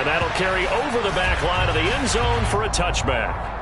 that'll carry over the back line of the end zone for a touchback.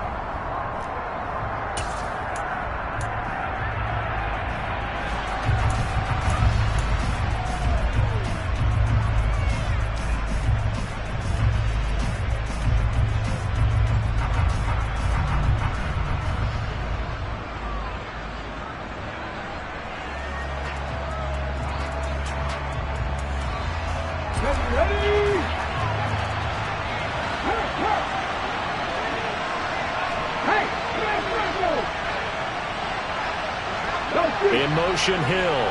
In motion, Hill.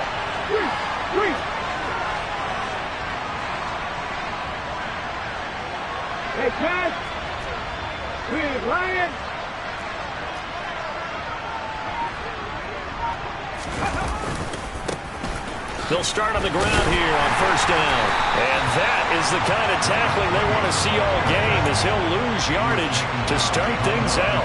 Hey, Chad. Clear, Ryan. They'll start on the ground here on first down. And that is the kind of tackling they want to see all game, as he'll lose yardage to start things out.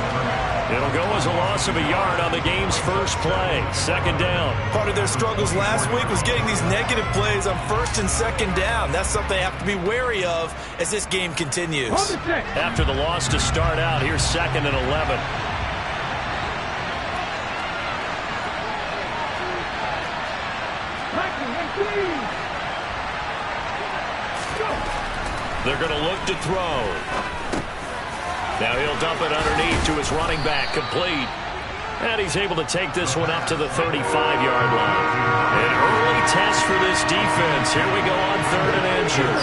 It'll go as a loss of a yard on the game's first play. Second down. Part of their struggles last week was getting these negative plays on first and second down. That's something they have to be wary of as this game continues. After the loss to start out, here's second and 11. They're going to look to throw. Now he'll dump it underneath to his running back, complete. And he's able to take this one up to the 35-yard line. An early test for this defense. Here we go on third and inches.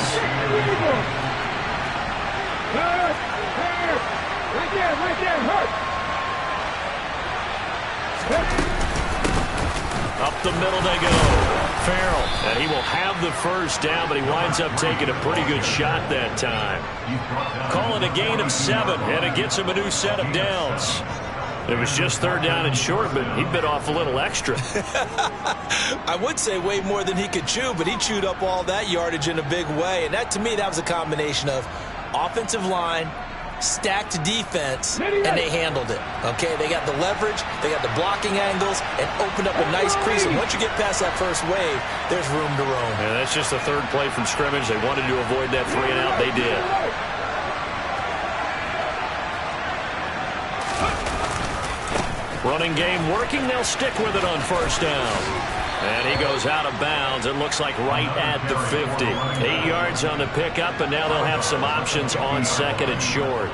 Right there, hurt. Up the middle they go. Farrell, and he will have the first down, but he winds up taking a pretty good shot that time. Calling a gain of 7, and it gets him a new set of downs. It was just third down and short, but he bit off a little extra. I would say way more than he could chew, but he chewed up all that yardage in a big way. And that, to me, that was a combination of offensive line, stacked defense, and they handled it. Okay, they got the leverage, they got the blocking angles, and opened up a nice crease. And once you get past that first wave, there's room to roam. Yeah, that's just the third play from scrimmage. They wanted to avoid that 3 and out. They did. Running game working. They'll stick with it on first down. And he goes out of bounds. It looks like right at the 50. 8 yards on the pickup, and now they'll have some options on second and short.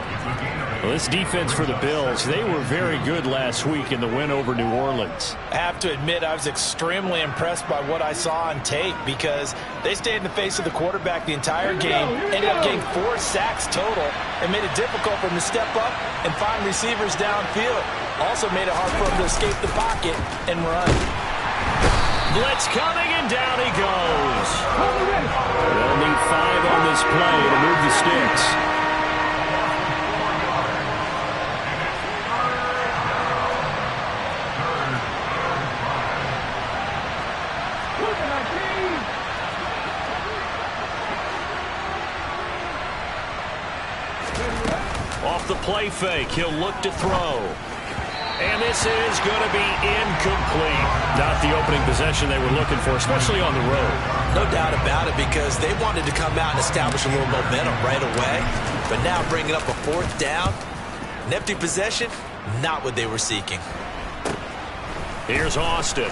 Well, this defense for the Bills, they were very good last week in the win over New Orleans. I have to admit, I was extremely impressed by what I saw on tape, because they stayed in the face of the quarterback the entire game, ended up getting 4 sacks total, and made it difficult for him to step up and find receivers downfield. Also made it hard for him to escape the pocket and run. Blitz coming, and down he goes. They'll need 5 on this play to move the sticks. Off the play fake, he'll look to throw. And this is going to be incomplete. Not the opening possession they were looking for, especially on the road. No doubt about it, because they wanted to come out and establish a little momentum right away. But now bringing up a 4th down, an empty possession, not what they were seeking. Here's Austin.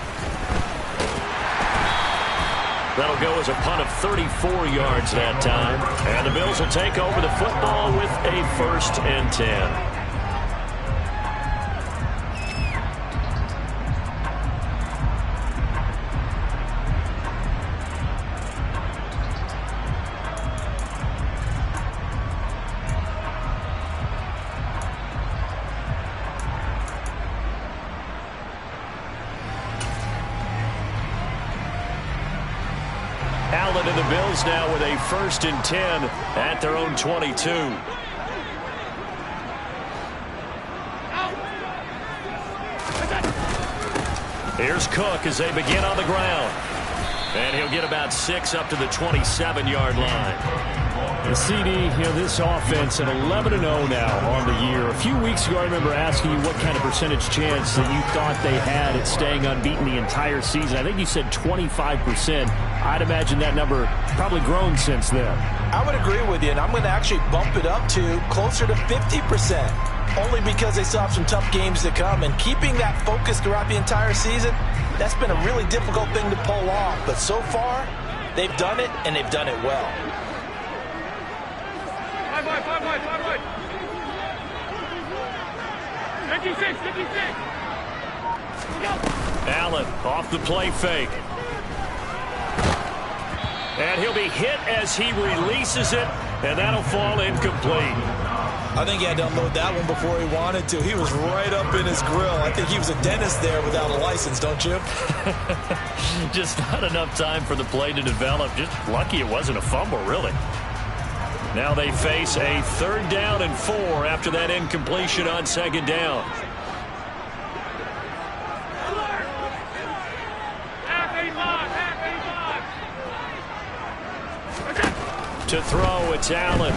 That'll go as a punt of 34 yards that time. And the Bills will take over the football with a 1st and 10. Allen and the Bills now with a 1st and 10 at their own 22. Here's Cook as they begin on the ground. And he'll get about 6 up to the 27-yard line. The CD, this offense at 11-0 now on the year. A few weeks ago, I remember asking you what kind of percentage chance that you thought they had at staying unbeaten the entire season. I think you said 25%. I'd imagine that number probably grown since then. I would agree with you, and I'm going to actually bump it up to closer to 50%, only because they still have some tough games to come. And keeping that focus throughout the entire season, that's been a really difficult thing to pull off. But so far, they've done it, and they've done it well. 56. Allen off the play fake. And he'll be hit as he releases it, and that'll fall incomplete. I think he had to unload that one before he wanted to. He was right up in his grill. I think he was a dentist there without a license, don't you? Just not enough time for the play to develop. Just lucky it wasn't a fumble, really. Now they face a 3rd down and 4 after that incompletion on 2nd down. To throw, it's Allen.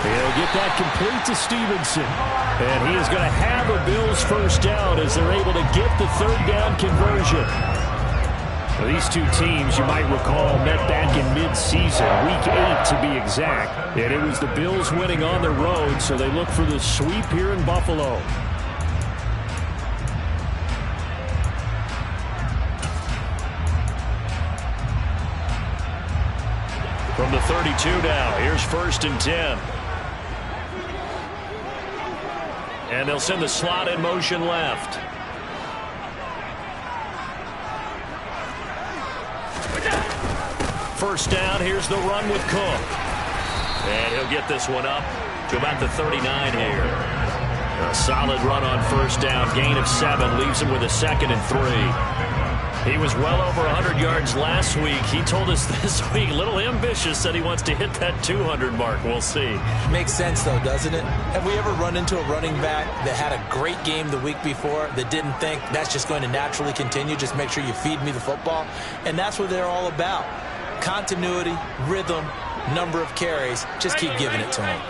He'll get that complete to Stevenson. And he is going to have a Bills 1st down as they're able to get the 3rd down conversion. Well, these two teams, you might recall, met back in mid-season, Week 8 to be exact. And it was the Bills winning on the road, so they look for the sweep here in Buffalo. From the 32 now, here's 1st and 10. And they'll send the slot in motion left. First down, here's the run with Cook. And he'll get this one up to about the 39 here. A solid run on 1st down, gain of 7, leaves him with a 2nd and 3. He was well over 100 yards last week. He told us this week, a little ambitious, said he wants to hit that 200 mark. We'll see. Makes sense, though, doesn't it? Have we ever run into a running back that had a great game the week before that didn't think that's just going to naturally continue? Just make sure you feed me the football. And that's what they're all about. Continuity, rhythm, number of carries. Just keep giving it to him.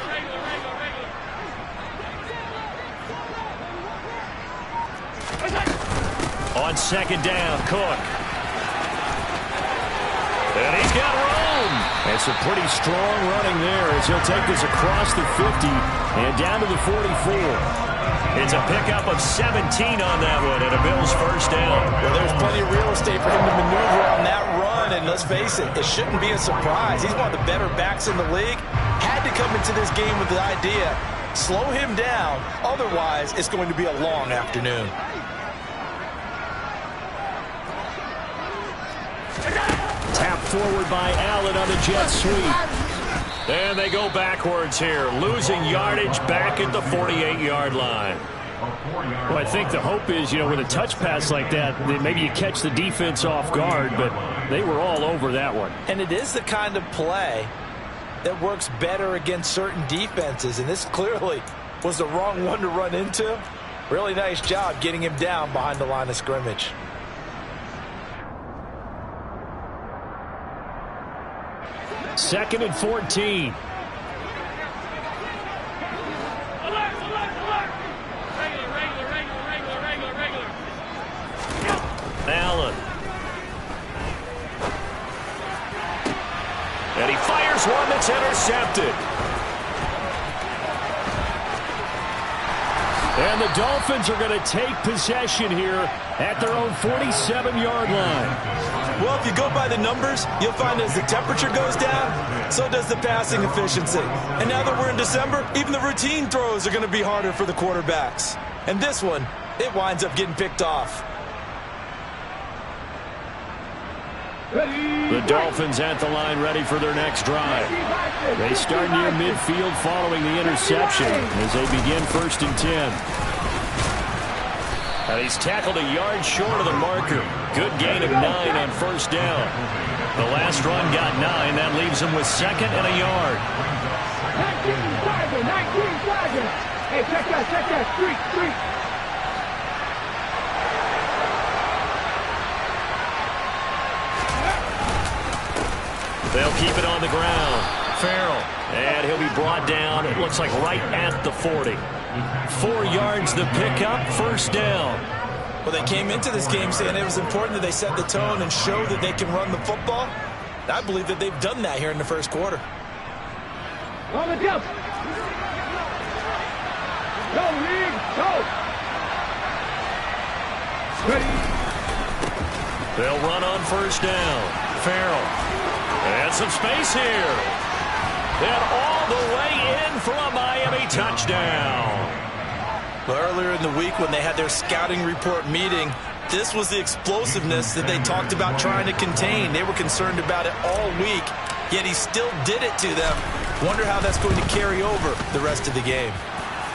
On 2nd down, Cook. And he's got room. And some pretty strong running there as he'll take this across the 50 and down to the 44. It's a pickup of 17 on that one and a Bills 1st down. Well, there's plenty of real estate for him to maneuver on that run, and let's face it, it shouldn't be a surprise. He's one of the better backs in the league. Had to come into this game with the idea, slow him down, otherwise it's going to be a long afternoon. Tap forward by Allen on the jet sweep. And they go backwards here, losing yardage back at the 48-yard line. Well, I think the hope is, with a touch pass like that maybe you catch the defense off guard, but they were all over that one. And it is the kind of play that works better against certain defenses, and this clearly was the wrong one to run into. Really nice job getting him down behind the line of scrimmage. Second and 14. Allen. And he fires one that's intercepted. And the Dolphins are going to take possession here at their own 47-yard line. Well, if you go by the numbers, you'll find as the temperature goes down, so does the passing efficiency. And now that we're in December, even the routine throws are going to be harder for the quarterbacks. And this one, it winds up getting picked off. The Dolphins at the line ready for their next drive. They start near midfield following the interception as they begin 1st and 10. And he's tackled a yard short of the marker. Good gain of 9 on 1st down. The last run got 9. That leaves him with 2nd and a yard. 19 seconds. Hey, check that. Street. They'll keep it on the ground. Farrell, and he'll be brought down, it looks like right at the 40. 4 yards the pickup, first down. Well, they came into this game saying it was important that they set the tone and show that they can run the football. I believe that they've done that here in the first quarter. On the jump. Go, Reed, go. Ready. They'll run on first down. Farrell. And some space here. And all the way in for a Miami touchdown. Well, earlier in the week when they had their scouting report meeting, this was the explosiveness that they talked about trying to contain. They were concerned about it all week, yet he still did it to them. Wonder how that's going to carry over the rest of the game.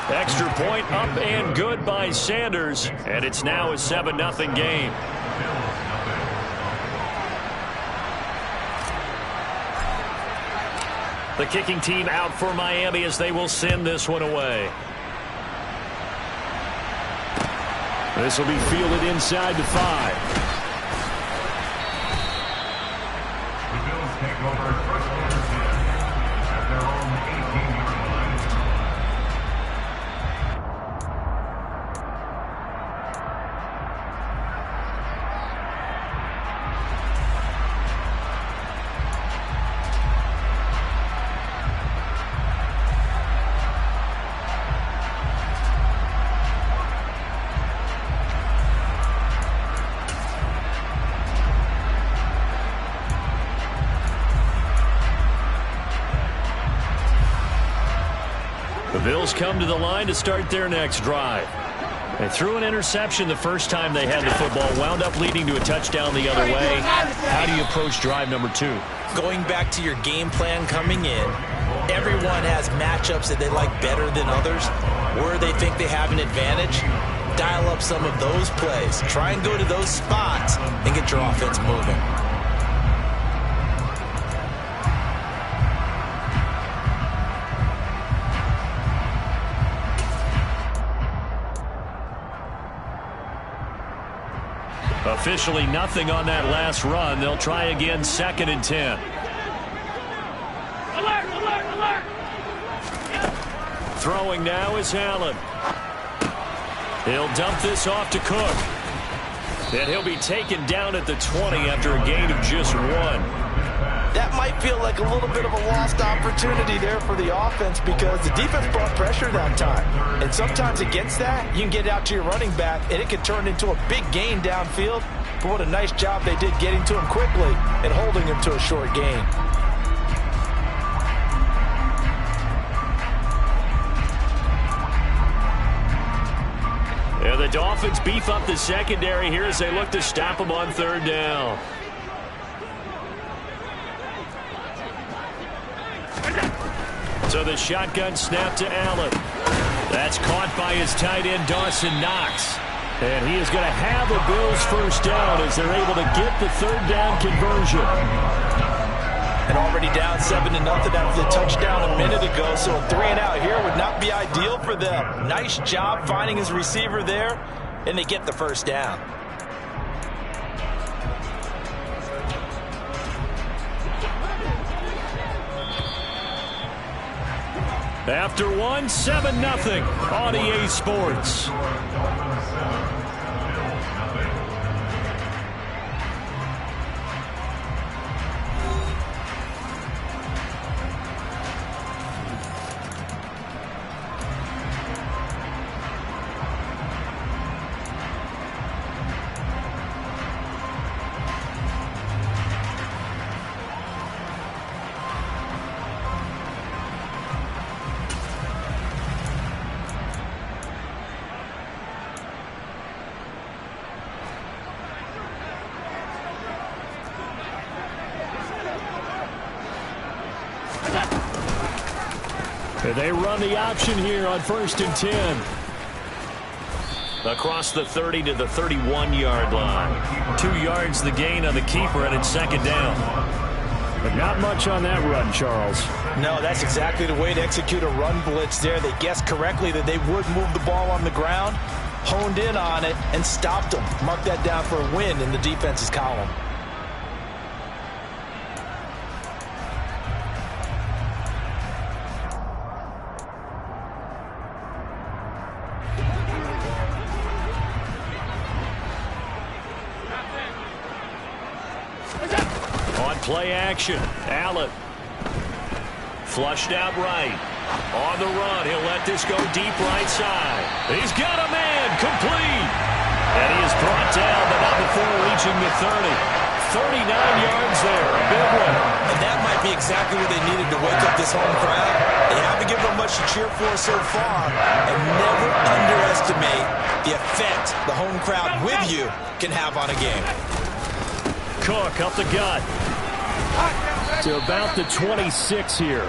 Extra point up and good by Sanders, and it's now a 7-0 game. The kicking team out for Miami as they will send this one away. This will be fielded inside the 5. The Bills take over first and 10 at their own 18-yard line. The Bills come to the line to start their next drive. They threw an interception the first time they had the football, wound up leading to a touchdown the other way. How do you approach drive number 2? Going back to your game plan coming in, everyone has matchups that they like better than others, where they think they have an advantage. Dial up some of those plays. Try and go to those spots and get your offense moving. Officially nothing on that last run. They'll try again, 2nd and 10. Alert, alert, alert. Throwing now is Allen. He'll dump this off to Cook. And he'll be taken down at the 20 after a gain of just 1. That might feel like a little bit of a lost opportunity there for the offense because the defense brought pressure that time. And sometimes against that, you can get out to your running back, and it can turn into a big gain downfield. But what a nice job they did getting to him quickly and holding him to a short gain. And the Dolphins beef up the secondary here as they look to stop him on 3rd down. So the shotgun snap to Allen. That's caught by his tight end, Dawson Knox. And he is going to have the Bills first down as they're able to get the 3rd down conversion. And already down 7-0 after the touchdown a minute ago, so a 3-and-out here would not be ideal for them. Nice job finding his receiver there, and they get the first down. After 1, 7-0 on EA Sports. They run the option here on 1st and 10. Across the 30 to the 31-yard line. 2 yards the gain on the keeper, and it's 2nd down. But not much on that run, Charles. No, that's exactly the way to execute a run blitz there. They guessed correctly that they would move the ball on the ground, honed in on it, and stopped them. Mark that down for a win in the defense's column. Play action. Allen. Flushed out right. On the run, he'll let this go deep right side. He's got a man, complete. And he is brought down, but not before reaching the 30. 39 yards there, a big one. And that might be exactly what they needed to wake up this home crowd. They haven't given them much to cheer for so far. And never underestimate the effect the home crowd with you can have on a game. Cook up the gut. To about the 26 here.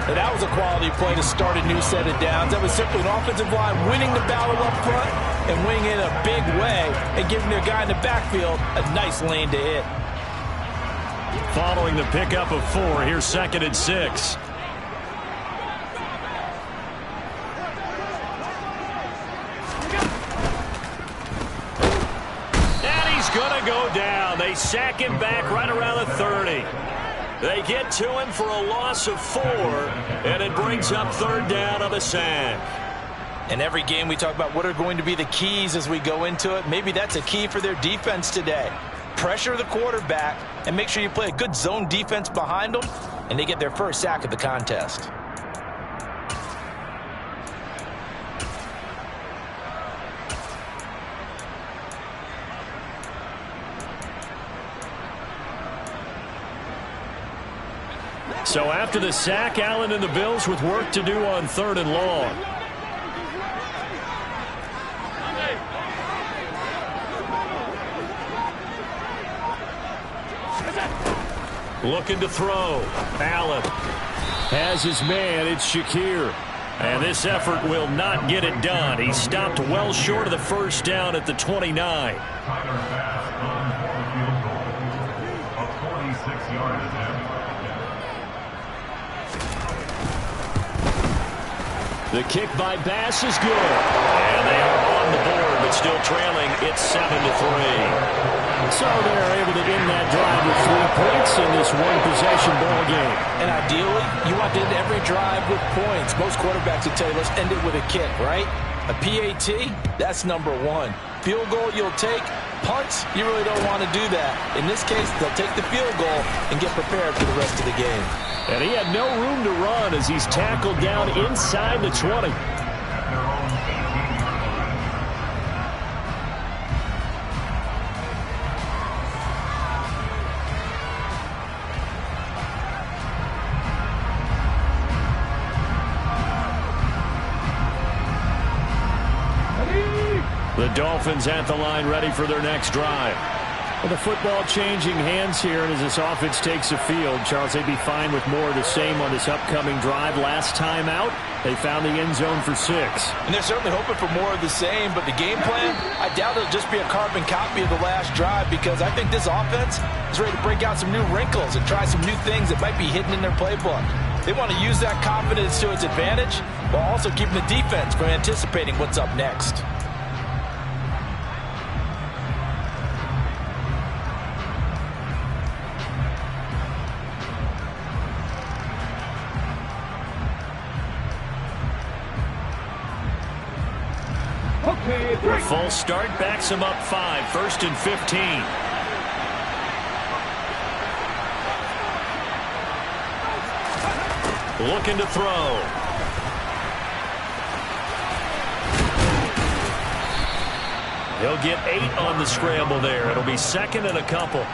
And that was a quality play to start a new set of downs. That was simply an offensive line winning the battle up front and winning it in a big way and giving their guy in the backfield a nice lane to hit. Following the pickup of 4, here's 2nd and 6. And he's going to go down. They sack him back right around the 30. They get to him for a loss of 4, and it brings up 3rd down on the sack. In every game we talk about what are going to be the keys as we go into it. Maybe that's a key for their defense today. Pressure the quarterback and make sure you play a good zone defense behind them, and they get their first sack of the contest. So after the sack, Allen and the Bills with work to do on 3rd and long. Looking to throw. Allen has his man. It's Shakir. And this effort will not get it done. He stopped well short of the first down at the 29. Tyler Bass on for a field goal of 46 yards. The kick by Bass is good. And they are on the board, but still trailing. It's 7-3. So they're able to end that drive with 3 points in this one-possession ball game. And ideally, you want to end every drive with points. Most quarterbacks would tell you, let's end it with a kick, right? A PAT, that's number 1. Field goal you'll take. Punts, you really don't want to do that. In this case, they'll take the field goal and get prepared for the rest of the game. And he had no room to run as he's tackled down inside the 20. The Dolphins at the line ready for their next drive. Well, the football changing hands here, and as this offense takes the field, Charles, they'd be fine with more of the same on this upcoming drive. Last time out, they found the end zone for 6. And they're certainly hoping for more of the same, but the game plan, I doubt it'll just be a carbon copy of the last drive, because I think this offense is ready to break out some new wrinkles and try some new things that might be hidden in their playbook. They want to use that confidence to its advantage while also keeping the defense from anticipating what's up next. A full start backs him up 5, 1st and 15. Looking to throw. He'll get 8 on the scramble there. It'll be 2nd and a couple.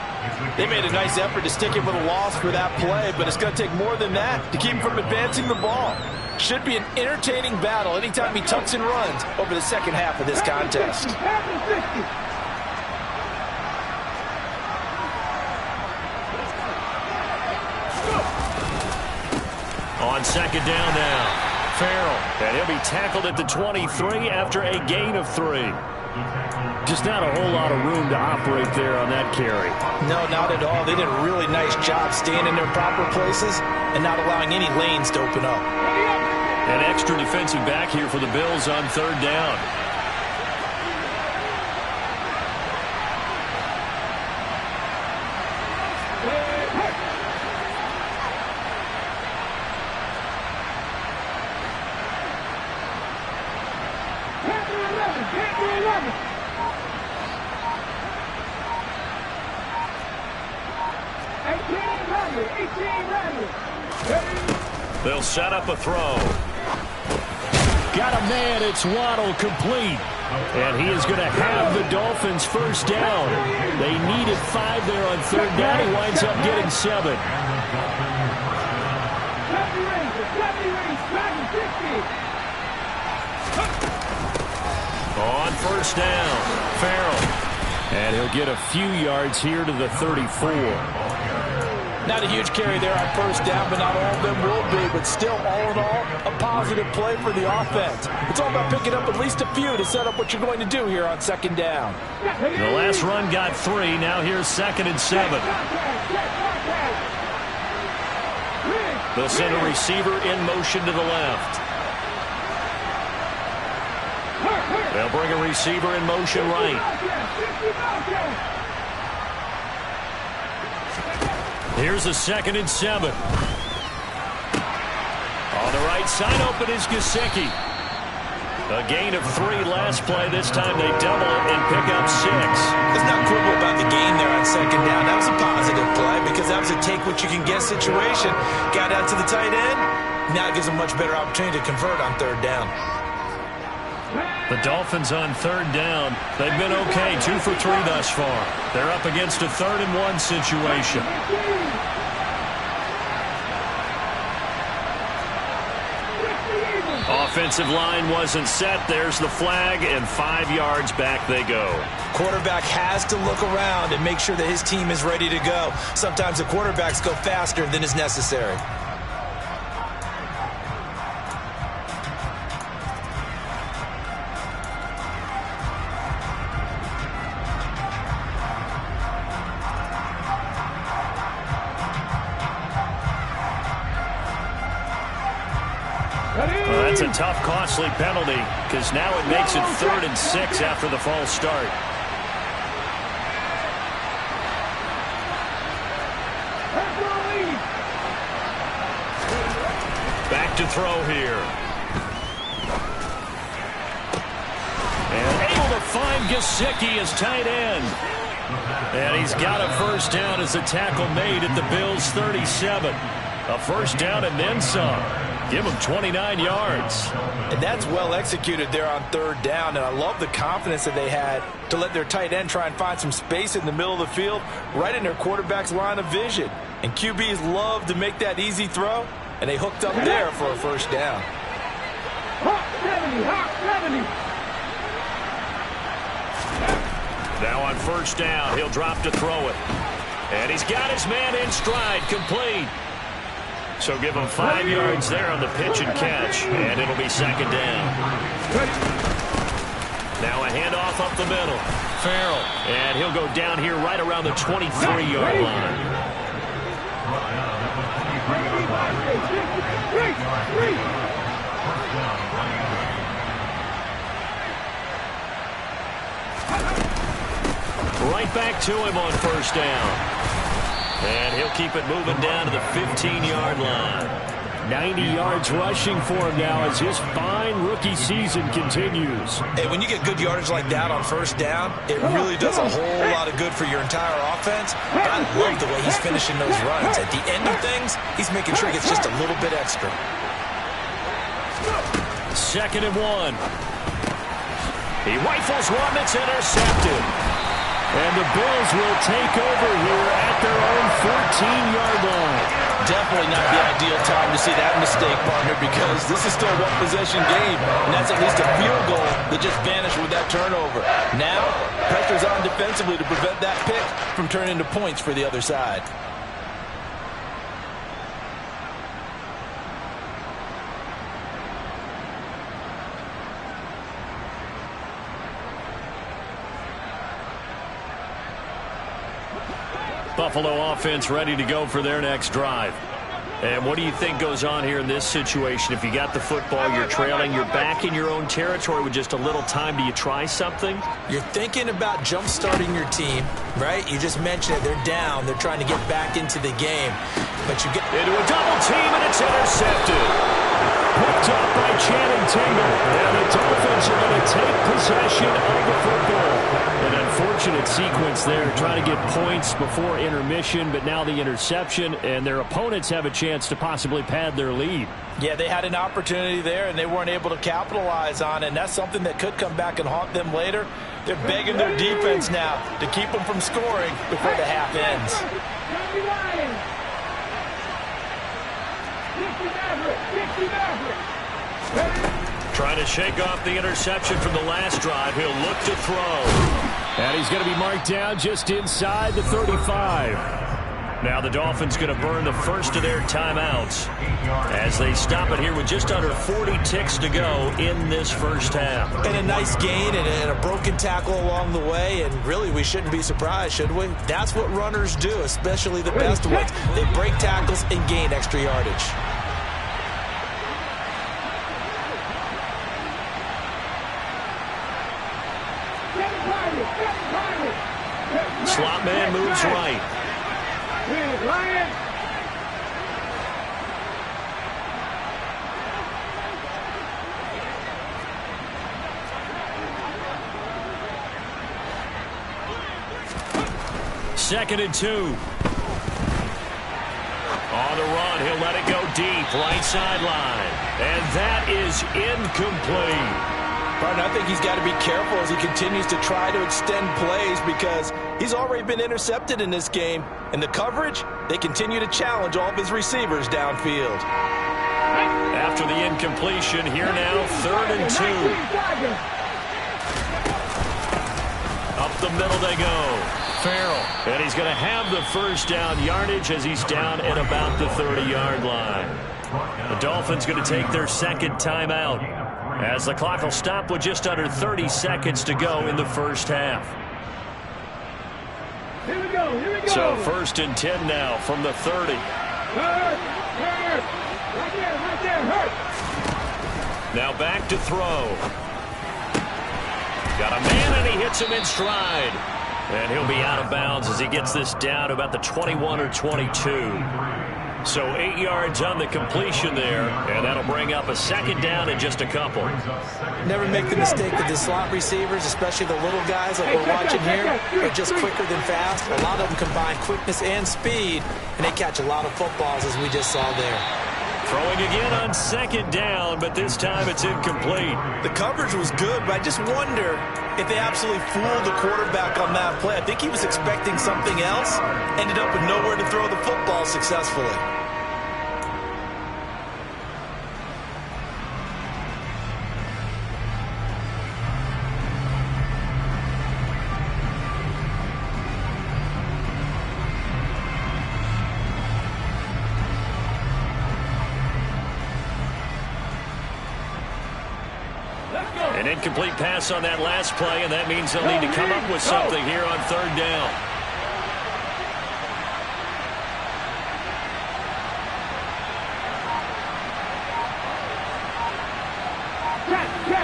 They made a nice effort to stick him with a loss for that play, but it's going to take more than that to keep him from advancing the ball. Should be an entertaining battle anytime he tucks and runs over the second half of this contest. On 2nd down now, Farrell, and he'll be tackled at the 23 after a gain of 3. Just not a whole lot of room to operate there on that carry. No, not at all. They did a really nice job staying in their proper places and not allowing any lanes to open up. An extra defensive back here for the Bills on 3rd down. They'll set up a throw. Got a man. It's Waddle, complete. And he is going to have the Dolphins first down. They needed 5 there on third down. He winds up getting 7. On first down, Farrell. And he'll get a few yards here to the 34. Not a huge carry there on first down, but not all of them will be. But still, all in all, a positive play for the offense. It's all about picking up at least a few to set up what you're going to do here on second down. The last run got 3. Now here's 2nd and 7. They'll send a receiver in motion to the left. They'll bring a receiver in motion right. Here's a 2nd and 7. On the right side open is Gesicki. A gain of 3 last play. This time they double it and pick up 6. There's not quibble about the gain there on second down. That was a positive play because that was a take-what-you-can-get situation. Got out to the tight end. Now it gives them a much better opportunity to convert on third down. The Dolphins on third down. They've been okay, 2 for 3 thus far. They're up against a 3rd and 1 situation. Offensive line wasn't set. There's the flag, and 5 yards back they go. Quarterback has to look around and make sure that his team is ready to go. Sometimes the quarterbacks go faster than is necessary. Well, that's a tough, costly penalty because now it makes it 3rd and 6 after the false start. Back to throw here. And able to find Gesicki as tight end. And he's got a first down as a tackle made at the Bills' 37. A first down and then some. Give him 29 yards. And that's well executed there on third down. And I love the confidence that they had to let their tight end try and find some space in the middle of the field, right in their quarterback's line of vision. And QBs love to make that easy throw, and they hooked up there for a first down. Hawk 70, Hawk 70. Now on first down, he'll drop to throw it. And he's got his man in stride, complete. So give him 5 yards there on the pitch and catch, and it'll be 2nd down. Now a handoff up the middle. Farrell, and he'll go down here right around the 23-yard line. Right back to him on first down. And he'll keep it moving down to the 15-yard line. 90 yards rushing for him now as his fine rookie season continues. Hey, when you get good yardage like that on first down, it really does a whole lot of good for your entire offense. But I love the way he's finishing those runs. At the end of things, he's making sure he gets just a little bit extra. 2nd and 1. He rifles one that's intercepted. And the Bills will take over here at their own 14-yard line. Definitely not the ideal time to see that mistake, partner, because this is still a one-possession game, and that's at least a field goal that just vanished with that turnover. Now, pressure's on defensively to prevent that pick from turning into points for the other side. Buffalo offense ready to go for their next drive. And what do you think goes on here in this situation? If you got the football, you're trailing, you're back in your own territory with just a little time. Do you try something? You're thinking about jump-starting your team, right? You just mentioned it. They're down. They're trying to get back into the game. But you get into a double team, and it's intercepted. Picked up by Channing Tingle. And the Dolphins are going to take possession of the football. An unfortunate complicated sequence there, trying to get points before intermission, but now the interception, and their opponents have a chance to possibly pad their lead. Yeah, they had an opportunity there, and they weren't able to capitalize on it, and that's something that could come back and haunt them later. They're begging their defense now to keep them from scoring before the half ends. Trying to shake off the interception from the last drive. He'll look to throw. And he's going to be marked down just inside the 35. Now the Dolphins going to burn the first of their timeouts as they stop it here with just under 40 ticks to go in this first half. And a nice gain and a broken tackle along the way, and really we shouldn't be surprised, should we? That's what runners do, especially the best ones. They break tackles and gain extra yardage. Slot man moves right. Ryan. Second and 2. On the run, he'll let it go deep, right sideline. And that is incomplete. Partner, I think he's got to be careful as he continues to try to extend plays because he's already been intercepted in this game. And the coverage, they continue to challenge all of his receivers downfield. After the incompletion, here now, 3rd and 2. Up the middle they go. Farrell. And he's going to have the first down yardage as he's down at about the 30-yard line. The Dolphins going to take their second timeout as the clock will stop with just under 30 seconds to go in the first half. Here we go, here we go. So 1st and 10 now from the 30. Hurt. Right there, hurt. Now back to throw. Got a man and he hits him in stride. And he'll be out of bounds as he gets this down to about the 21 or 22. So 8 yards on the completion there, and that'll bring up a second down in just a couple. Never make the mistake that the slot receivers, especially the little guys like we're watching here, are just quicker than fast. A lot of them combine quickness and speed, and they catch a lot of footballs as we just saw there. Throwing again on second down, but this time it's incomplete. The coverage was good, but I just wonder if they absolutely fooled the quarterback on that play. I think he was expecting something else, ended up with nowhere to throw the football successfully. An incomplete pass on that last play, and that means they'll need to come up with something here on 3rd down.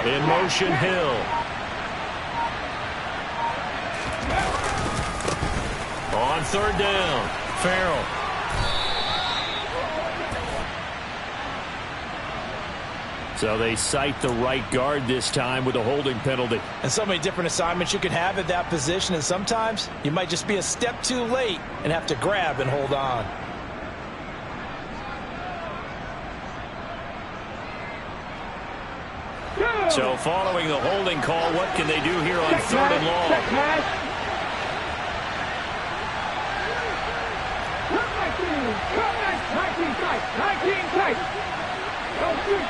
In motion, Hill. On 3rd down, Farrell. So they cite the right guard this time with a holding penalty. And so many different assignments you can have at that position, and sometimes you might just be a step too late and have to grab and hold on. So following the holding call, what can they do here on 3rd and long?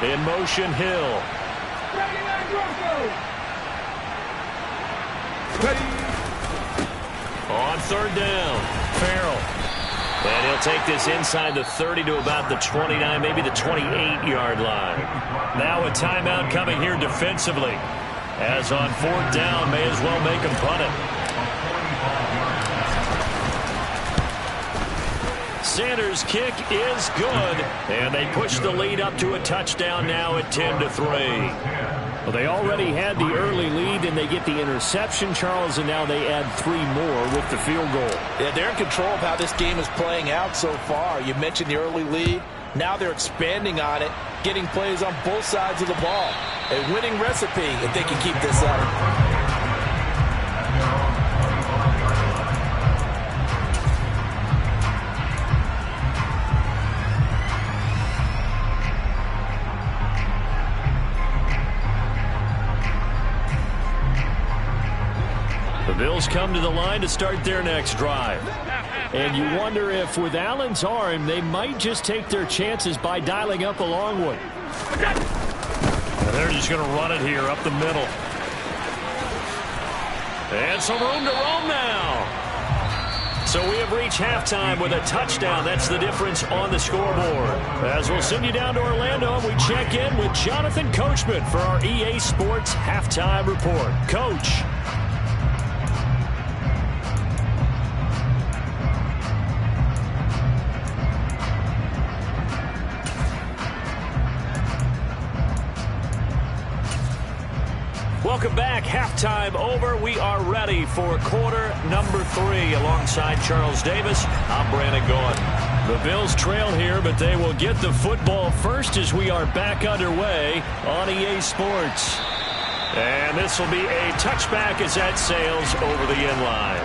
In motion, Hill. On 3rd down, Farrell. And he'll take this inside the 30 to about the 29, maybe the 28-yard line. Now a timeout coming here defensively. As on 4th down, may as well make him punt it. Sanders' kick is good, and they push the lead up to a touchdown now at 10-3. Well, they already had the early lead, and they get the interception, Charles, and now they add 3 more with the field goal. Yeah, they're in control of how this game is playing out so far. You mentioned the early lead. Now they're expanding on it, getting plays on both sides of the ball. A winning recipe if they can keep this up. Bills come to the line to start their next drive. And you wonder if with Allen's arm, they might just take their chances by dialing up a long one. And they're just going to run it here up the middle. And some room to roam now. So we have reached halftime with a touchdown. That's the difference on the scoreboard. As we'll send you down to Orlando, we check in with Jonathan Coachman for our EA Sports Halftime Report. Coach. Welcome back. Halftime over. We are ready for quarter number 3. Alongside Charles Davis, I'm Brandon Gaudin. The Bills trail here, but they will get the football first as we are back underway on EA Sports. And this will be a touchback as that sails over the end line.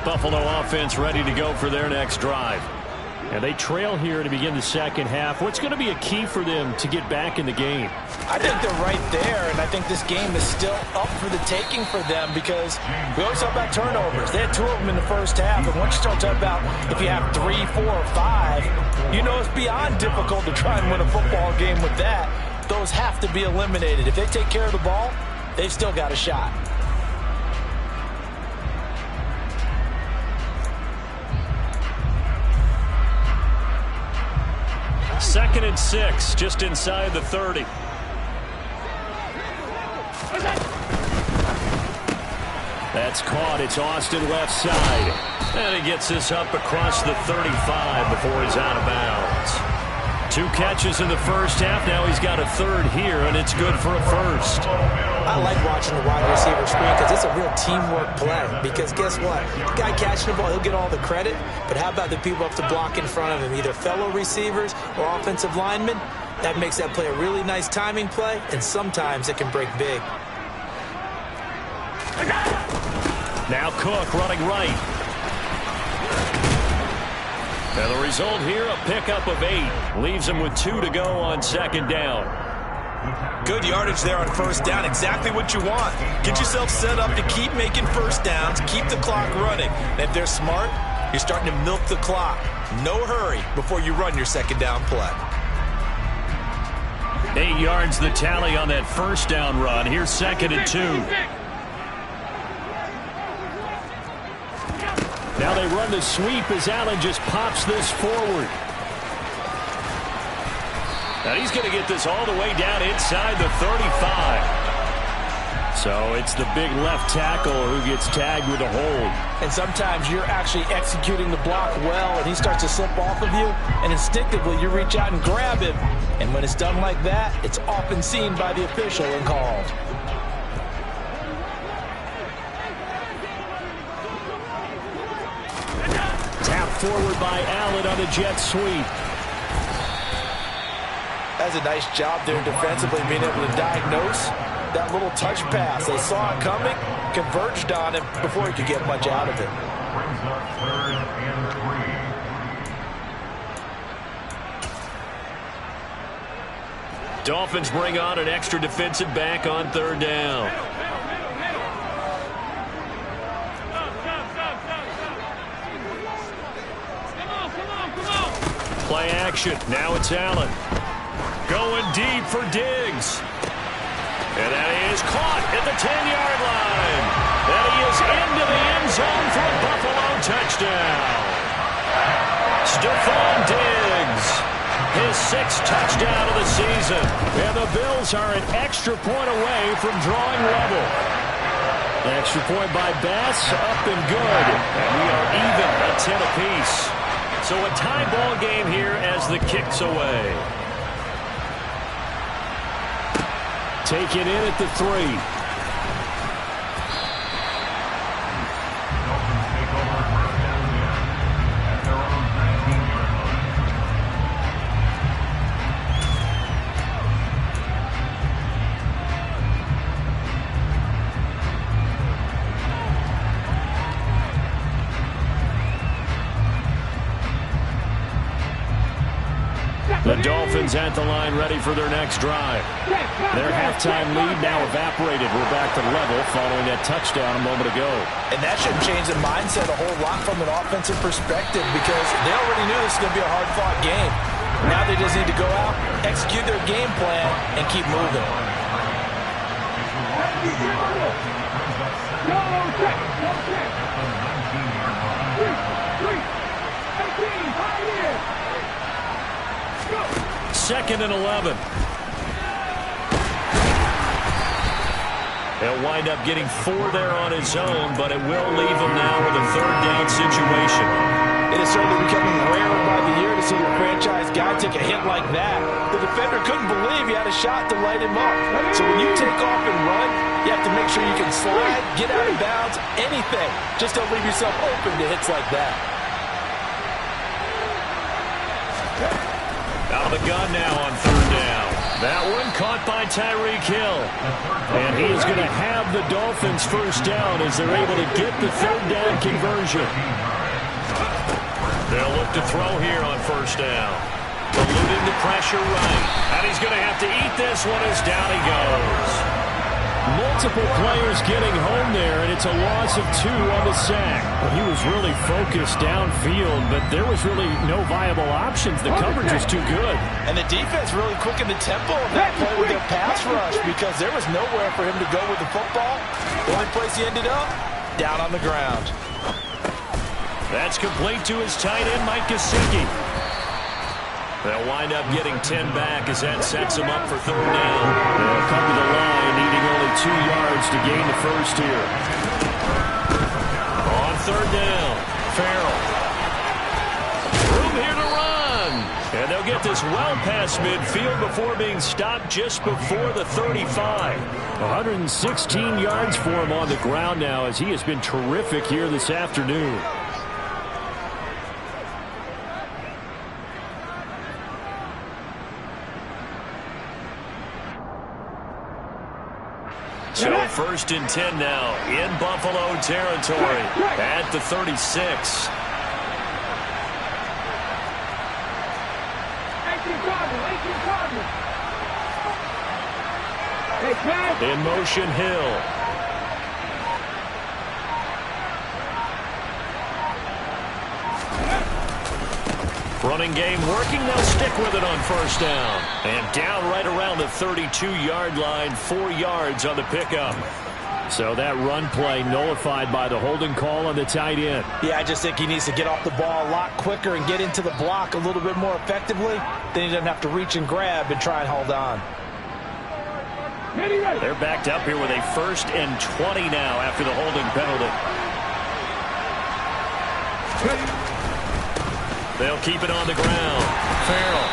Buffalo offense ready to go for their next drive. And they trail here to begin the second half. What's going to be a key for them to get back in the game? I think they're right there, and I think this game is still up for the taking for them because we always talk about turnovers. They had 2 of them in the first half, and once you start talking about if you have 3, 4, or 5, you know it's beyond difficult to try and win a football game with that. Those have to be eliminated. If they take care of the ball, they've still got a shot. Second and 6, just inside the 30. That's caught. It's Austin left side. And he gets this up across the 35 before he's out of bounds. 2 catches in the first half. Now he's got a third here, and it's good for a first. I like watching the wide receiver screen because it's a real teamwork play. Because guess what? The guy catching the ball, he'll get all the credit. But how about the people up to block in front of him, either fellow receivers or offensive linemen? That makes that play a really nice timing play, and sometimes it can break big. Now Cook running right. And the result here, a pickup of 8. Leaves him with 2 to go on second down. Good yardage there on first down. Exactly what you want. Get yourself set up to keep making first downs, keep the clock running. And if they're smart, you're starting to milk the clock. No hurry before you run your second down play. 8 yards the tally on that first down run. Here's second and 2. Now they run the sweep as Allen just pops this forward. Now he's going to get this all the way down inside the 35. So it's the big left tackle who gets tagged with a hold. And sometimes you're actually executing the block well, and he starts to slip off of you, and instinctively you reach out and grab him. And when it's done like that, it's often seen by the official and called. Forward by Allen on a jet sweep. That's a nice job there defensively, being able to diagnose that little touch pass. They saw it coming, converged on him before he could get much out of it. Brings up 3rd and 3. Dolphins bring on an extra defensive back on 3rd down. Play action. Now it's Allen. Going deep for Diggs. And that is caught at the 10-yard line. And he is into the end zone for a Buffalo touchdown. Stephon Diggs, his 6th touchdown of the season. And the Bills are an extra point away from drawing level. Extra point by Bass, up and good. And we are even at 10 apiece. So a tie ball game here as the kick's away. Take it in at the 3. Dolphins take over first down at their own 19-yard line. The Dolphins at the line ready for their next drive. Their halftime lead now evaporated. We're back to level following that touchdown a moment ago. And that should change the mindset a whole lot from an offensive perspective because they already knew this was going to be a hard-fought game. Now they just need to go out, execute their game plan, and keep moving. Second and 11. He'll wind up getting 4 there on his own, but it will leave him now with a third down situation. It is certainly becoming rarer by the year to see your franchise guy take a hit like that. The defender couldn't believe he had a shot to light him up. So when you take off and run, you have to make sure you can slide, get out of bounds, anything. Just don't leave yourself open to hits like that. Out of the gun now on third down. That one caught by Tyreek Hill. And he is going to have the Dolphins first down as they're able to get the third down conversion. They'll look to throw here on first down. Eluding the pressure right. And he's going to have to eat this one as down he goes. Multiple players getting home there, and it's a loss of 2 on the sack. Well, he was really focused downfield, but there was really no viable options. The coverage was too good. And the defense really quickened the tempo of that play with their pass rush because there was nowhere for him to go with the football. The only place he ended up, down on the ground. That's complete to his tight end, Mike Gesicki. They'll wind up getting 10 back as that sets them up for third down. They'll come to the line, needing only 2 yards to gain the first here. On third down, Farrell. Room here to run. And they'll get this well past midfield before being stopped just before the 35. 116 yards for him on the ground now as he has been terrific here this afternoon. So first and 10 now in Buffalo territory at the 36. In motion, Hill. Running game working. They'll stick with it on first down. And down right around the 32-yard line, 4 yards on the pickup. So that run play nullified by the holding call on the tight end. Yeah, I just think he needs to get off the ball a lot quicker and get into the block a little bit more effectively. Then he doesn't have to reach and grab and try and hold on. They're backed up here with a 1st and 20 now after the holding penalty. They'll keep it on the ground. Farrell.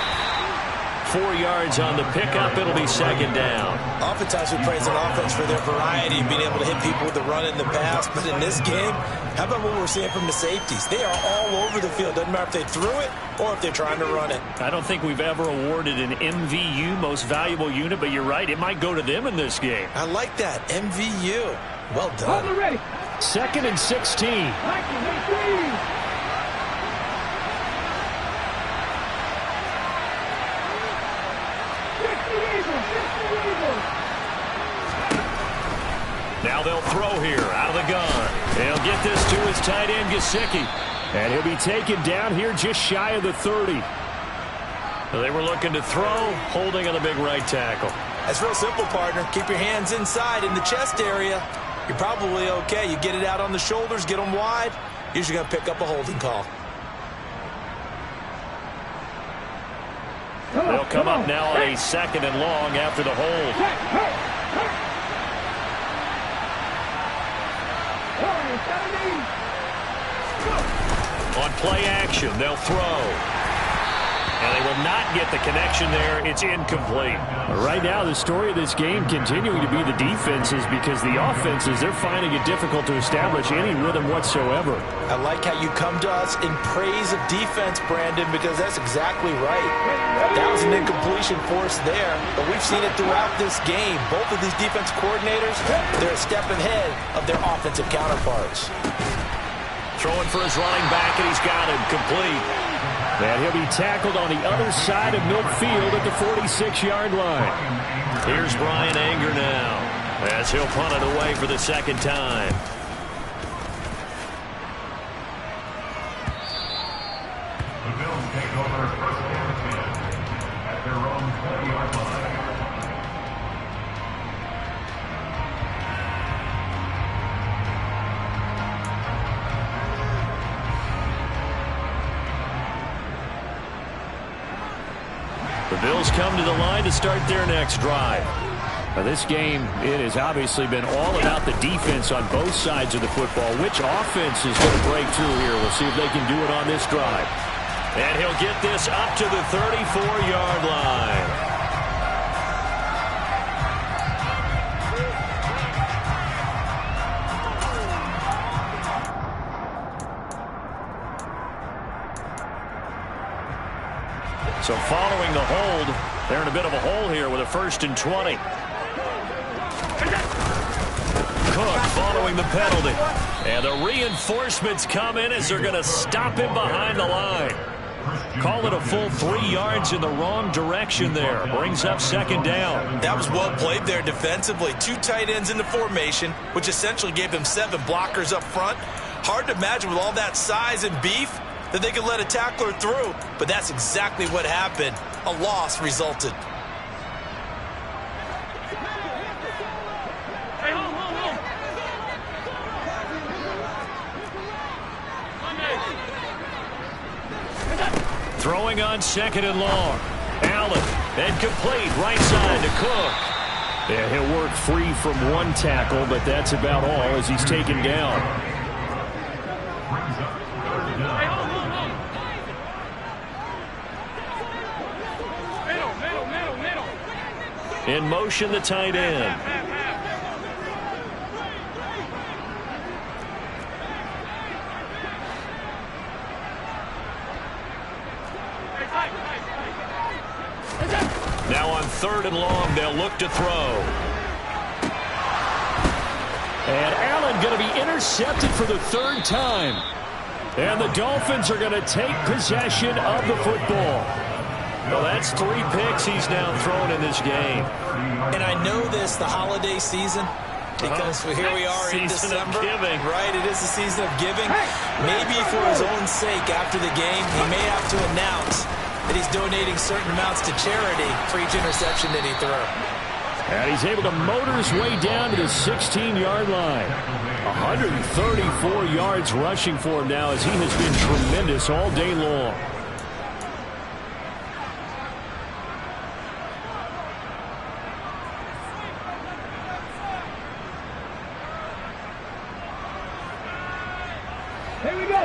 4 yards on the pickup. It'll be second down. Oftentimes we praise an offense for their variety, being able to hit people with the run and the pass. But in this game, how about what we're seeing from the safeties? They are all over the field. Doesn't matter if they threw it or if they're trying to run it. I don't think we've ever awarded an MVU, most valuable unit, but you're right. It might go to them in this game. I like that. MVU. Well done. 2nd and 16. Now they'll throw here out of the gun. They'll get this to his tight end, Gesicki. And he'll be taken down here just shy of the 30. They were looking to throw, holding on the big right tackle. That's real simple, partner. Keep your hands inside in the chest area. You're probably okay. You get it out on the shoulders, get them wide. Usually going to pick up a holding call. They'll come up now on a 2nd and long after the hold. On play action, they'll throw. And they will not get the connection there. It's incomplete. Right now, the story of this game continuing to be the defenses because the offenses, they're finding it difficult to establish any rhythm whatsoever. I like how you come to us in praise of defense, Brandon, because that's exactly right. That was an incompletion force there, but we've seen it throughout this game. Both of these defense coordinators, they're a step ahead of their offensive counterparts. Throwing for his running back, and he's got him complete. And he'll be tackled on the other side of midfield at the 46-yard line. Here's Brian Anger now, as he'll punt it away for the second time. The Bills take over first and 10 at their own 20-yard line. The Bills come to the line to start their next drive. Now this game, it has obviously been all about the defense on both sides of the football. Which offense is going to break through here? We'll see if they can do it on this drive. And he'll get this up to the 34-yard line. So following the hold, they're in a bit of a hole here with a 1st and 20. Cook following the penalty. And the reinforcements come in as they're going to stop him behind the line. Call it a full 3 yards in the wrong direction there. Brings up 2nd down. That was well played there defensively. 2 tight ends in the formation, which essentially gave them 7 blockers up front. Hard to imagine with all that size and beef that they could let a tackler through, but that's exactly what happened. A loss resulted. Throwing on 2nd and long. Allen, and complete right side to Cook. And he'll work free from 1 tackle, but that's about all as he's taken down. In motion, the tight end. Now on 3rd and long, they'll look to throw. And Allen going to be intercepted for the 3rd time. And the Dolphins are going to take possession of the football. Well, that's 3 picks he's now thrown in this game. And I know this, the holiday season, because here we are in December. Giving. Right, it is the season of giving. Maybe for his own sake after the game, he may have to announce that he's donating certain amounts to charity for each interception that he threw. And he's able to motor his way down to the 16-yard line. 134 yards rushing for him now as he has been tremendous all day long.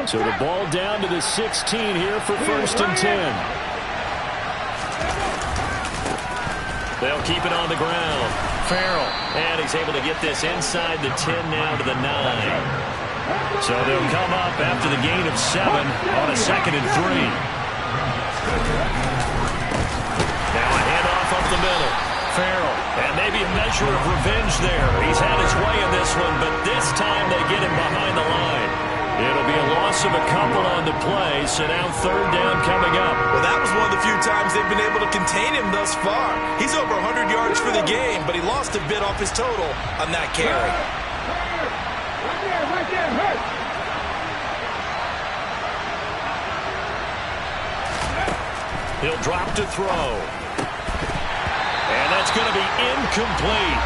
So the ball down to the 16 here for 1st and 10. They'll keep it on the ground. Farrell. And he's able to get this inside the 10 now to the 9. So they'll come up after the gain of 7 on a 2nd and 3. Now a handoff up the middle. Farrell. And maybe a measure of revenge there. He's had his way in this one, but this time they get him behind the line. It'll be a loss of a couple on the play, so now 3rd down coming up. Well, that was one of the few times they've been able to contain him thus far. He's over 100 yards for the game, but he lost a bit off his total on that carry. Right there, hurt. He'll drop to throw. And that's going to be incomplete.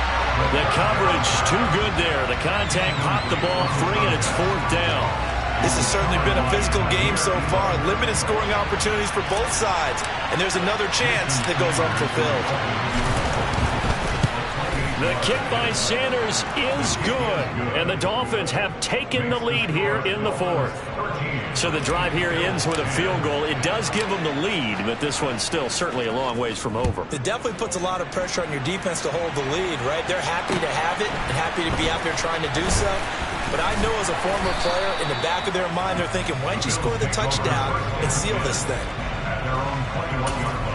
The coverage too good there. The contact popped the ball free, and it's 4th down. This has certainly been a physical game so far. Limited scoring opportunities for both sides. And there's another chance that goes unfulfilled. The kick by Sanders is good. And the Dolphins have taken the lead here in the 4th. So the drive here ends with a field goal. It does give them the lead, but this one's still certainly a long ways from over. It definitely puts a lot of pressure on your defense to hold the lead, right? They're happy to have it and happy to be out there trying to do so. But I know as a former player, in the back of their mind, they're thinking, why don't you score the touchdown and seal this thing? At their own 21-yard line.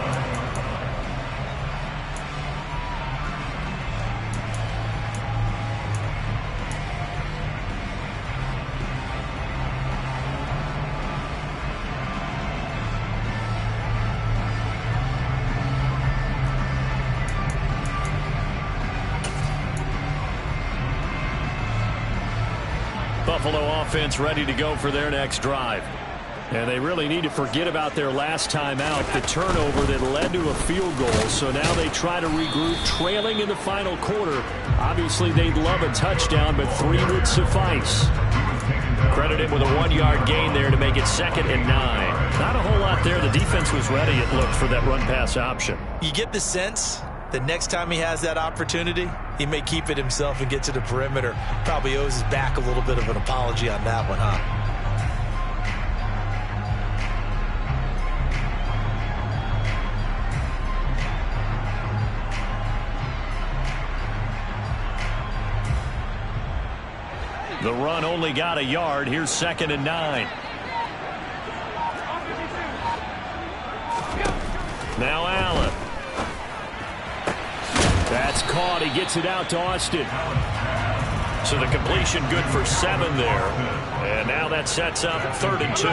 Buffalo offense ready to go for their next drive. And they really need to forget about their last time out, the turnover that led to a field goal. So now they try to regroup, trailing in the final quarter. Obviously, they'd love a touchdown, but 3 would suffice. Credited with a 1-yard gain there to make it 2nd and 9. Not a whole lot there. The defense was ready, it looked, for that run-pass option. You get the sense that next time he has that opportunity, he may keep it himself and get to the perimeter. Probably owes his back a little bit of an apology on that one, huh? The run only got a yard. Here's 2nd and 9. Now Allen. That's caught. He gets it out to Austin. So the completion good for 7 there. And now that sets up 3rd and 2.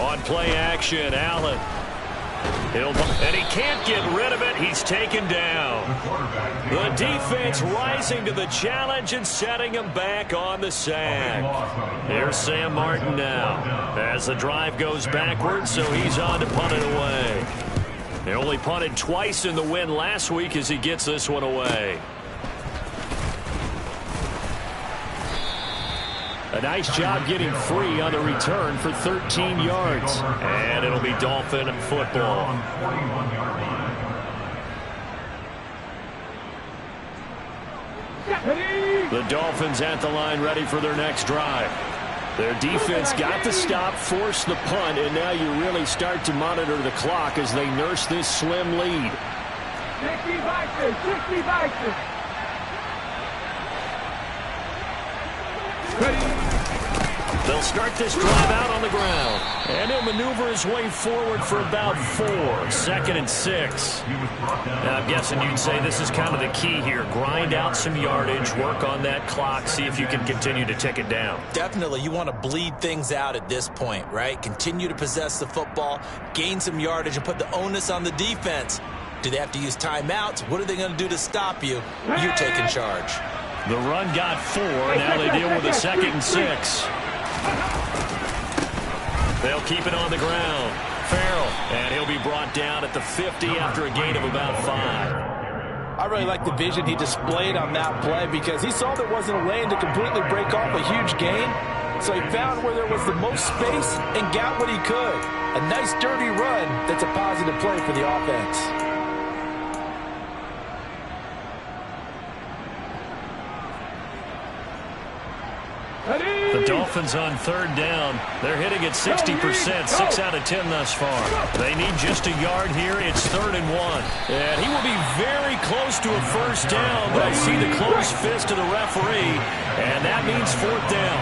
On play action, Allen. And he can't get rid of it. He's taken down. The defense rising to the challenge and setting him back on the sack. Here's Sam Martin now as the drive goes backwards, so he's on to punt it away. They only punted twice in the win last week as he gets this one away. A nice job getting free on the return for 13 yards. And it'll be Dolphin football. The Dolphins at the line ready for their next drive. Their defense got the stop, forced the punt, and now you really start to monitor the clock as they nurse this slim lead. 60 Vikings. They'll start this drive out on the ground. And he'll maneuver his way forward for about 4. 2nd and 6. Now, I'm guessing you'd say this is kind of the key here. Grind out some yardage, work on that clock, see if you can continue to tick it down. Definitely. You want to bleed things out at this point, right? Continue to possess the football, gain some yardage, and put the onus on the defense. Do they have to use timeouts? What are they going to do to stop you? You're taking charge. The run got 4. Now they deal with a 2nd and 6. They'll keep it on the ground. Farrell, and he'll be brought down at the 50 after a gain of about 5. I really like the vision he displayed on that play because he saw there wasn't a lane to completely break off a huge gain. So he found where there was the most space and got what he could. A nice dirty run that's a positive play for the offense. The Dolphins on 3rd down. They're hitting at 60%, 6 out of 10 thus far. They need just a yard here. It's 3rd and 1. And he will be very close to a first down, but I see the closed fist of the referee, and that means 4th down.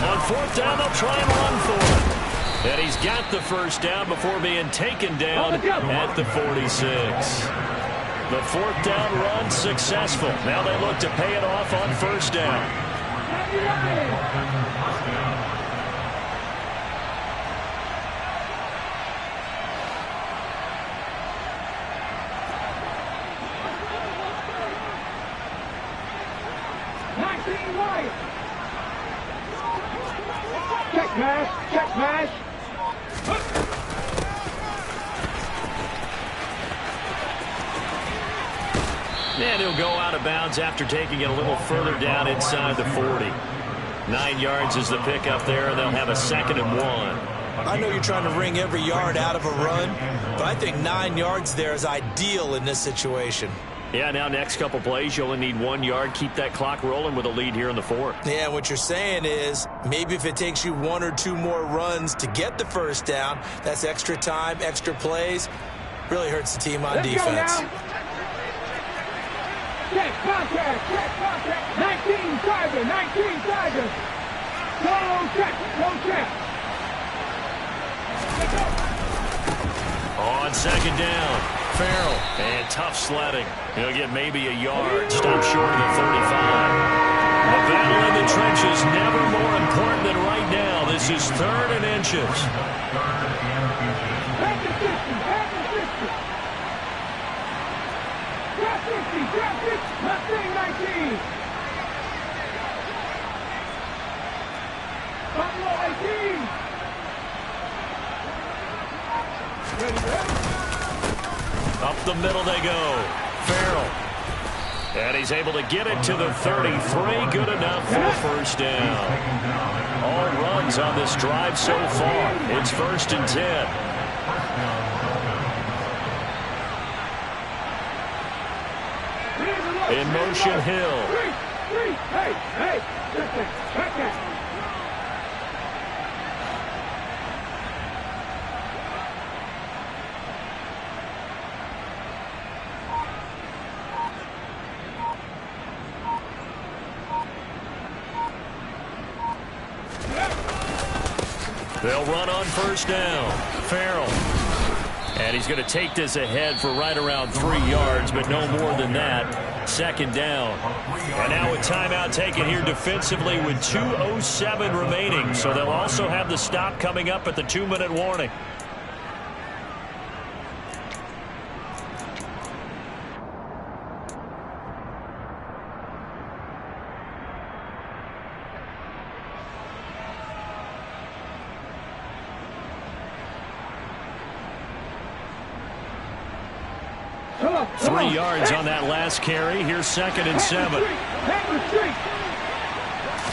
On 4th down, they'll try and run for it. And he's got the first down before being taken down at the 46. The 4th down run successful. Now they look to pay it off on 1st down. Check pass. And he'll go out of bounds after taking it a little further down inside the 40. 9 yards is the pickup there, and they'll have a 2nd and 1. I know you're trying to wring every yard out of a run, but I think 9 yards there is ideal in this situation. Yeah, now next couple plays, you only need 1 yard. Keep that clock rolling with a lead here in the 4th. Yeah, what you're saying is maybe if it takes you 1 or 2 more runs to get the first down, that's extra time, extra plays. Really hurts the team on defense. Check contact. 19 Tigers. Go check. On 2nd down, Farrell, and tough sledding. He'll get maybe a yard, stop short of the 35. The battle in the trenches never more important than right now. This is 3rd and inches. Drop 60, drop 60, Mustang 19. Buffalo 18. Up the middle they go. Farrell. And he's able to get it to the 33. Good enough for first down. All runs on this drive so far. It's 1st and 10. In motion, Hill. Hey, check that. They'll run on first down. Farrell. And he's going to take this ahead for right around 3 yards, but no more than that. 2nd down. And now a timeout taken here defensively with 2:07 remaining. So they'll also have the stop coming up at the 2-minute warning. Come on. 3 yards on that last carry. Here's 2nd and 7.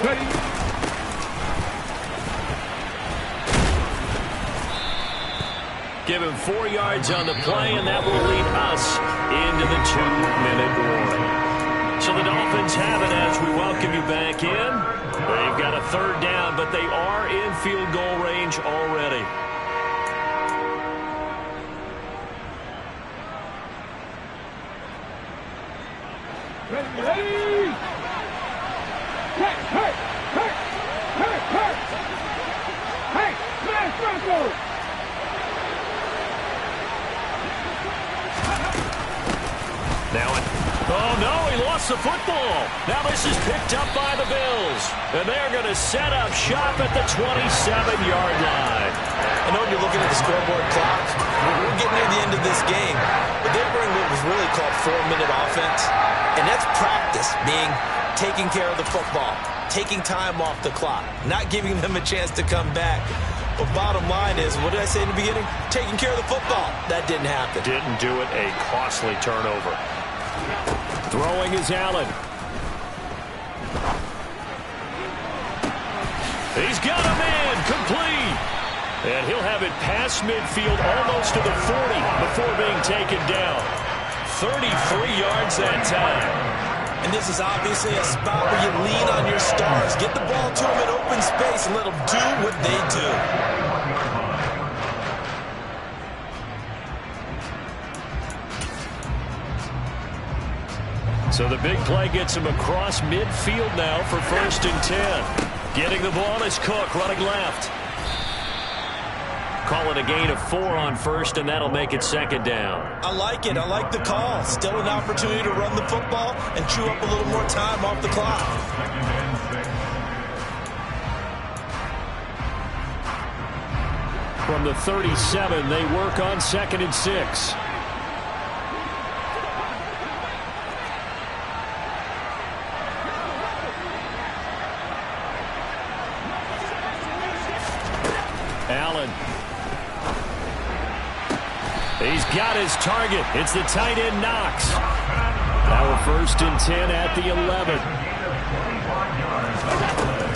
Ready. Give him 4 yards on the play, and that will lead us into the 2-minute warning. So the Dolphins have it as we welcome you back in. They've got a 3rd down, but they are in field goal range already. Ready! Hey, smash Bronco! Oh, no, he lost the football. Now this is picked up by the Bills. And they're going to set up shop at the 27-yard line. I know you're looking at the scoreboard clock. We're getting near the end of this game. But they're bringing what was really called 4-minute offense. And that's practice, being taking care of the football, taking time off the clock, not giving them a chance to come back. But bottom line is, what did I say in the beginning? Taking care of the football. That didn't happen. Didn't do it. A costly turnover. Throwing is Allen. He's got a man complete. And he'll have it past midfield almost to the 40 before being taken down. 33 yards that time. And this is obviously a spot where you lean on your stars. Get the ball to them in open space and let them do what they do. So the big play gets him across midfield now for 1st and 10. Getting the ball is Cook running left. Call it a gain of 4 on 1st, and that'll make it 2nd down. I like it. I like the call. Still an opportunity to run the football and chew up a little more time off the clock. From the 37, they work on 2nd and 6. Allen. He's got his target. It's the tight end Knox. Now 1st and 10 at the 11.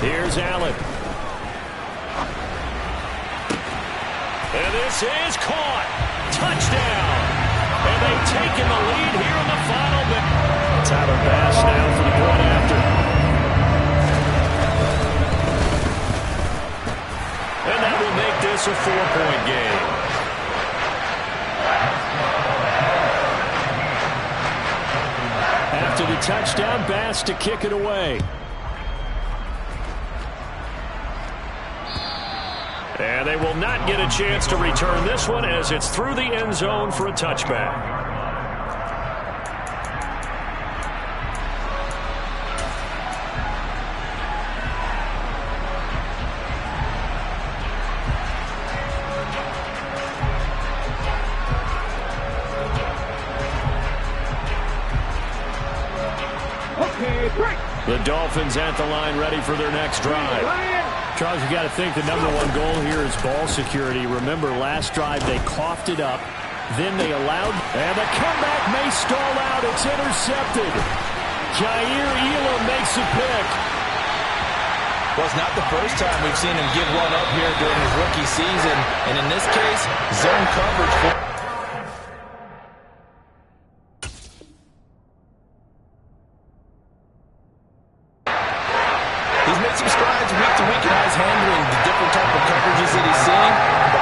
Here's Allen. And this is caught. Touchdown. And they've taken the lead here in the final minute. Tyler Bass now for the point after. And that will make this a 4-point game. After the touchdown, Bass to kick it away. And they will not get a chance to return this one as it's through the end zone for a touchback. The Dolphins at the line, ready for their next drive. Charles, you got to think the #1 goal here is ball security. Remember, last drive they coughed it up. Then they allowed, and the comeback may stall out. It's intercepted. Jair Elam makes a pick. Well, it's not the first time we've seen him give one up here during his rookie season. And in this case, zone coverage. He's made some strides week to week in his handling the different type of